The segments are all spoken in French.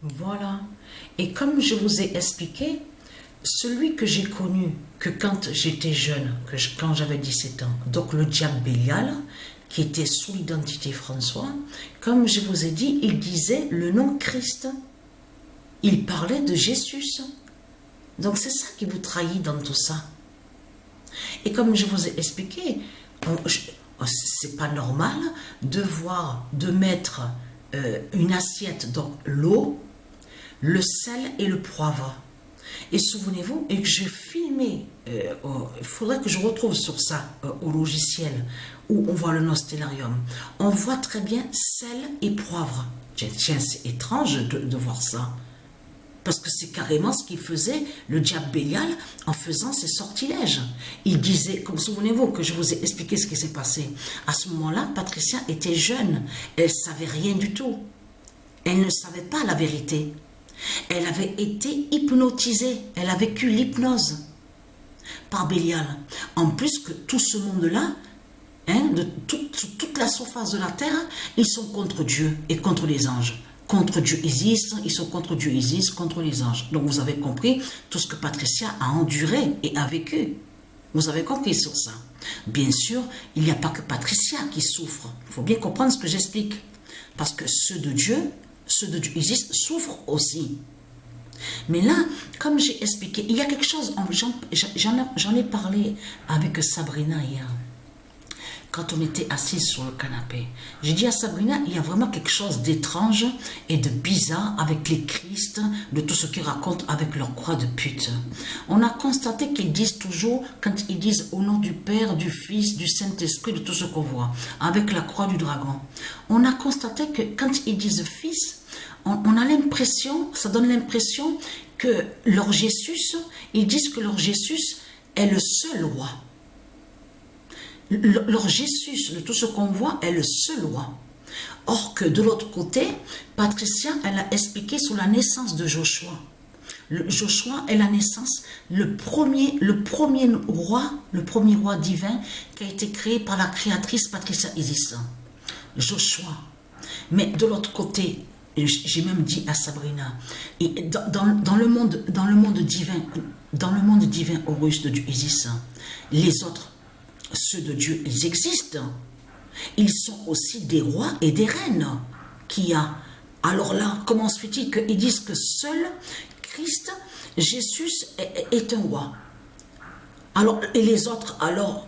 Voilà. Et comme je vous ai expliqué, celui que j'ai connu que quand j'étais jeune, quand j'avais 17 ans, donc le diable Bélial, qui était sous l'identité François, comme je vous ai dit, il disait le nom Christ. Il parlait de Jésus. Donc c'est ça qui vous trahit dans tout ça. Et comme je vous ai expliqué, c'est pas normal de mettre une assiette, donc l'eau, le sel et le poivre. Et souvenez-vous, et que j'ai filmé, il faudrait que je retrouve sur ça au logiciel où on voit le Nostélarium. On voit très bien sel et poivre. Tiens, c'est étrange de voir ça. Parce que c'est carrément ce qu'il faisait le diable Bélial en faisant ses sortilèges. Il disait, comme souvenez-vous que je vous ai expliqué ce qui s'est passé. À ce moment-là, Patricia était jeune. Elle ne savait rien du tout. Elle ne savait pas la vérité. Elle avait été hypnotisée. Elle a vécu l'hypnose par Bélial. En plus que tout ce monde-là, de toute la surface de la terre, ils sont contre Dieu et contre les anges. Contre Dieu Isis, ils sont contre Dieu Isis, contre les anges. Donc vous avez compris tout ce que Patricia a enduré et a vécu. Vous avez compris sur ça. Bien sûr, il n'y a pas que Patricia qui souffre. Il faut bien comprendre ce que j'explique. Parce que ceux de Dieu Isis souffrent aussi. Mais là, comme j'ai expliqué, il y a quelque chose, j'en ai parlé avec Sabrina hier. Quand on était assis sur le canapé, j'ai dit à Sabrina, il y a vraiment quelque chose d'étrange et de bizarre avec les Christ, de tout ce qu'ils racontent avec leur croix de pute. On a constaté qu'ils disent toujours, quand ils disent au nom du Père, du Fils, du Saint-Esprit, de tout ce qu'on voit, avec la croix du dragon. On a constaté que quand ils disent Fils, on a l'impression, ça donne l'impression que leur Jésus, ils disent que leur Jésus est le seul roi. Leur Jésus, de tout ce qu'on voit, est le seul roi. Or que de l'autre côté, Patricia, elle a expliqué sur la naissance de Joshua. Joshua est la naissance, le premier roi divin qui a été créé par la créatrice Patricia Isis. Joshua. Mais de l'autre côté, j'ai même dit à Sabrina, et dans le monde divin Horus de Dieu Isis, les autres, ceux de Dieu, ils existent. Ils sont aussi des rois et des reines qu'il y a. Alors là, comment se fait-il qu'ils disent que seul Christ, Jésus est un roi? Alors, et les autres, alors,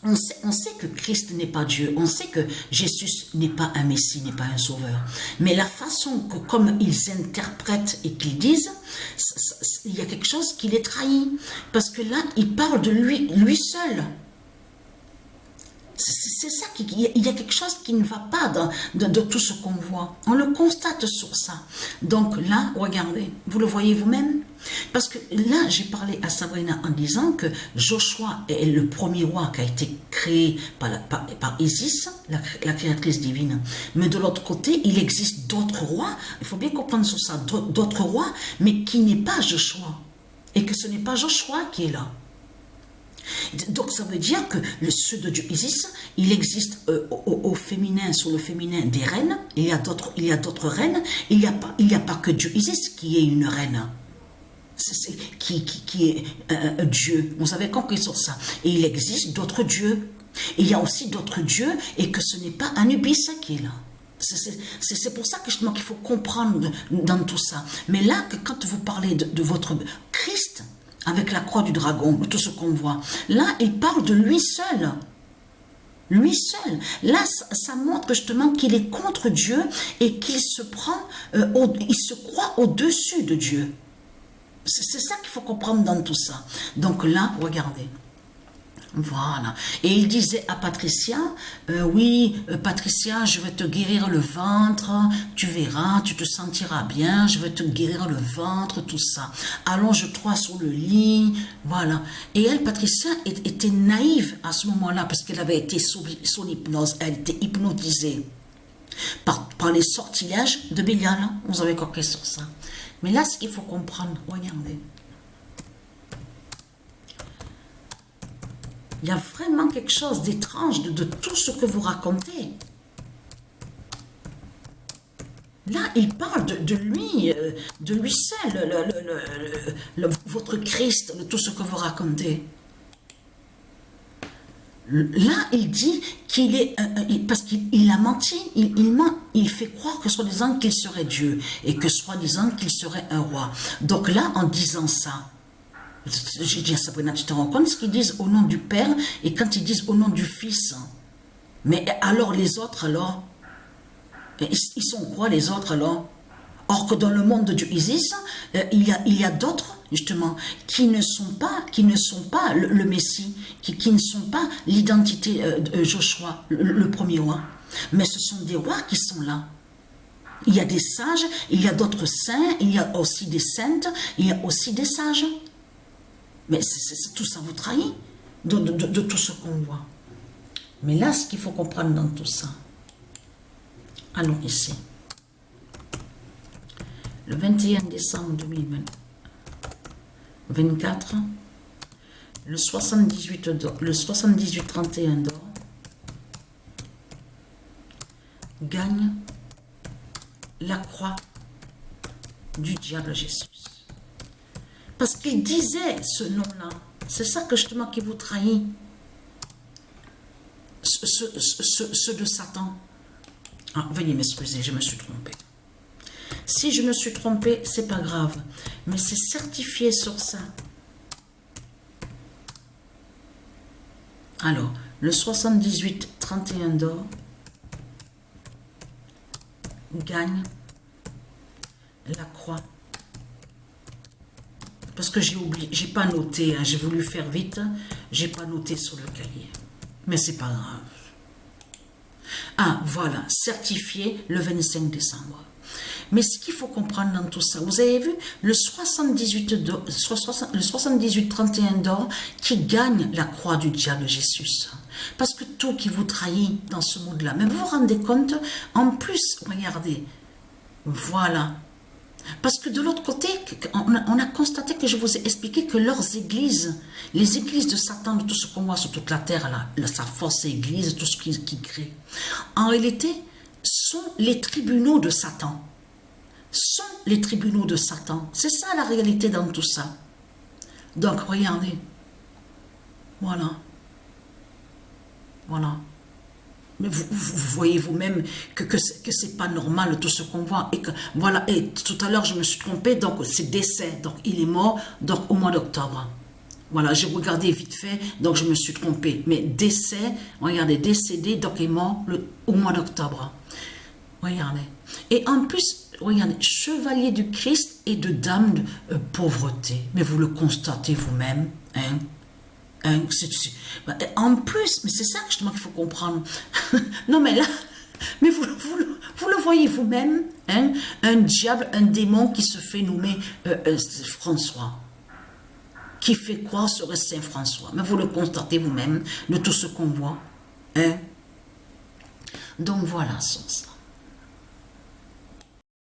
on sait que Christ n'est pas Dieu, on sait que Jésus n'est pas un Messie, n'est pas un sauveur. Mais la façon que, comme ils interprètent et qu'ils disent, il y a quelque chose qui les trahit. Parce que là, ils parlent de lui seul. C'est ça, il y a quelque chose qui ne va pas de tout ce qu'on voit. On le constate sur ça. Donc là, regardez, vous le voyez vous-même. Parce que là, j'ai parlé à Sabrina en disant que Joshua est le premier roi qui a été créé par Isis, la créatrice divine. Mais de l'autre côté, il existe d'autres rois, il faut bien comprendre sur ça, d'autres rois, mais qui n'est pas Joshua. Et que ce n'est pas Joshua qui est là. Donc ça veut dire que ceux de Dieu Isis, il existe au féminin, sur le féminin, des reines, il y a d'autres reines, il n'y a pas que Dieu Isis qui est une reine, qui est Dieu, vous avez compris sur ça, et il existe d'autres dieux, et il y a aussi d'autres dieux, et que ce n'est pas Anubis qui est là. C'est pour ça que justement qu'il faut comprendre dans tout ça. Mais là, quand vous parlez de votre Christ, avec la croix du dragon, tout ce qu'on voit. Là, il parle de lui seul. Lui seul. Là, ça montre justement qu'il est contre Dieu et qu'il se croit au-dessus de Dieu. C'est ça qu'il faut comprendre dans tout ça. Donc là, regardez. Voilà. Et il disait à Patricia, oui, Patricia, je vais te guérir le ventre, tu verras, tu te sentiras bien, je vais te guérir le ventre, tout ça. Allonge-toi sur le lit, voilà. Et elle, Patricia, était naïve à ce moment-là, parce qu'elle avait été sous l'hypnose, elle était hypnotisée par les sortilèges de Bélial. Vous avez compris sur ça. Mais là, ce qu'il faut comprendre, regardez. Il y a vraiment quelque chose d'étrange de tout ce que vous racontez. Là, il parle de lui seul, votre Christ, de tout ce que vous racontez. Là, il dit qu'il est, parce qu'il a menti, il ment, il fait croire que soi-disant qu'il serait Dieu et que soi-disant qu'il serait un roi. Donc là, en disant ça, j'ai dit à Sabrina, tu te rends compte ce qu'ils disent au nom du Père et quand ils disent au nom du Fils. Mais alors les autres, alors, ils sont quoi les autres alors? Or que dans le monde du Isis, il y a d'autres justement qui ne sont pas le Messie, qui ne sont pas l'identité de Joshua, le premier roi. Mais ce sont des rois qui sont là. Il y a des sages, il y a d'autres saints, il y a aussi des saintes, il y a aussi des sages. Mais tout ça vous trahit de tout ce qu'on voit. Mais là, ce qu'il faut comprendre dans tout ça, allons ici. Le 21 décembre 2024, le 78-31 d'or gagne la croix du diable Jésus. Parce qu'il disait ce nom-là. C'est ça que justement qui vous trahit. Ce de Satan. Ah, veuillez m'excuser, je me suis trompée. Si je me suis trompée, c'est pas grave. Mais c'est certifié sur ça. Alors, le 78-31 d'or gagne la croix. Parce que j'ai oublié, j'ai pas noté, hein, j'ai voulu faire vite, j'ai pas noté sur le cahier. Mais c'est pas grave. Ah, voilà, certifié le 25 décembre. Mais ce qu'il faut comprendre dans tout ça, vous avez vu le 78-31 d'or qui gagne la croix du diable Jésus. Parce que tout qui vous trahit dans ce monde-là, mais vous vous rendez compte, en plus, regardez, voilà. Parce que de l'autre côté, on a constaté que je vous ai expliqué que leurs églises, les églises de Satan, de tout ce qu'on voit sur toute la terre, là, sa fausse église, tout ce qu'il crée, en réalité, sont les tribunaux de Satan. Sont les tribunaux de Satan. C'est ça la réalité dans tout ça. Donc, regardez. Voilà. Voilà. Mais vous voyez vous-même que c'est pas normal tout ce qu'on voit. Et que, voilà, et tout à l'heure je me suis trompée, donc c'est décès. Donc il est mort donc, au mois d'octobre. Voilà, j'ai regardé vite fait, donc je me suis trompée. Mais décès, regardez, décédé, donc il est mort au mois d'octobre. Regardez. Et en plus, regardez, chevalier du Christ et de dame de pauvreté. Mais vous le constatez vous-même, hein? En plus, mais c'est ça justement qu'il faut comprendre. Non mais là, mais vous le voyez vous-même, hein, un diable, un démon qui se fait nommer François, qui fait croire sur Saint François. Mais vous le constatez vous-même de tout ce qu'on voit. Hein. Donc voilà sur ça.